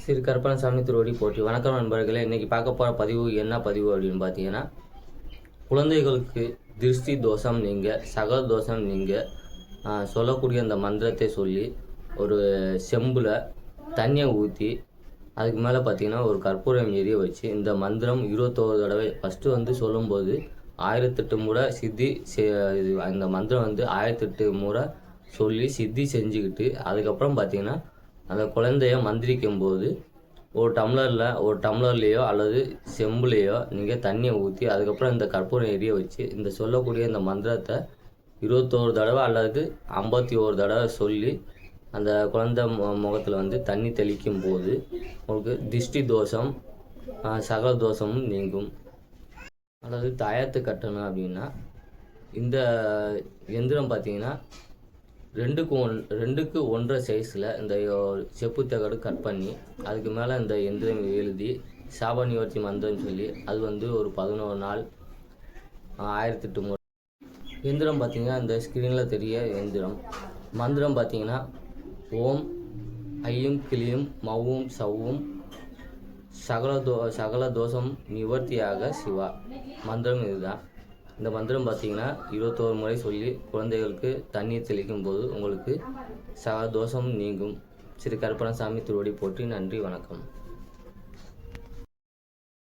ஸ்ரீ கருப்பணசாமி திருவடி போற்றி. வணக்கம் நண்பர்களே. இன்றைக்கி பார்க்க போகிற பதிவு என்ன பதிவு அப்படின்னு பார்த்தீங்கன்னா, குழந்தைகளுக்கு திருஷ்டி தோஷம் நீங்கள், சகல தோஷம் நீங்கள் சொல்லக்கூடிய அந்த மந்திரத்தை சொல்லி ஒரு செம்பில் தண்ணியை ஊற்றி அதுக்கு மேலே பார்த்தீங்கன்னா ஒரு கற்பூரம் எரிய வச்சு இந்த மந்திரம் 21 தடவை ஃபஸ்ட்டு சொல்லும்போது 1008 முறை சித்தி அந்த மந்திரம் 1008 முறை சொல்லி சித்தி செஞ்சுக்கிட்டு அதுக்கப்புறம் பார்த்தீங்கன்னா அந்த குழந்தைய மந்திரிக்கும் போது ஒரு டம்ளர்லேயோ அல்லது செம்புலேயோ நீங்கள் தண்ணியை ஊற்றி அதுக்கப்புறம் இந்த கற்பூரம் எரிய வச்சு இந்த சொல்லக்கூடிய இந்த மந்திரத்தை 21 தடவை அல்லது 51 தடவை சொல்லி அந்த குழந்தை முகத்தில் தண்ணி தெளிக்கும் போது உங்களுக்கு திஷ்டி தோஷம் சகல தோஷமும் நீங்கும். அல்லது தாயத்து கட்டணும் அப்படின்னா இந்த எந்திரம் பார்த்தீங்கன்னா 2க்கு 1.5 சைஸில் இந்த செப்பு தகடு கட் பண்ணி அதுக்கு மேலே இந்த எந்திரம் எழுதி சாப நிவர்த்தி மந்திரம் சொல்லி அது ஒரு 11 நாள் 1008 முறை. எந்திரம் பார்த்தீங்கன்னா இந்த ஸ்க்ரீனில் தெரிய எந்திரம் மந்திரம் பார்த்தீங்கன்னா ஓம் ஐயும் கிளியும் மவ்வும் சவ்வும் சகல தோஷம் நிவர்த்தியாக சிவா. மந்திரம் இதுதான். இந்த மந்திரம் பார்த்தீங்கன்னா 21 முறை சொல்லி குழந்தைகளுக்கு தண்ணீர் தெளிக்கும் போது உங்களுக்கு சகல தோஷம் நீங்கும். ஸ்ரீ கருப்பணசாமி திருவடி போற்றி. நன்றி, வணக்கம்.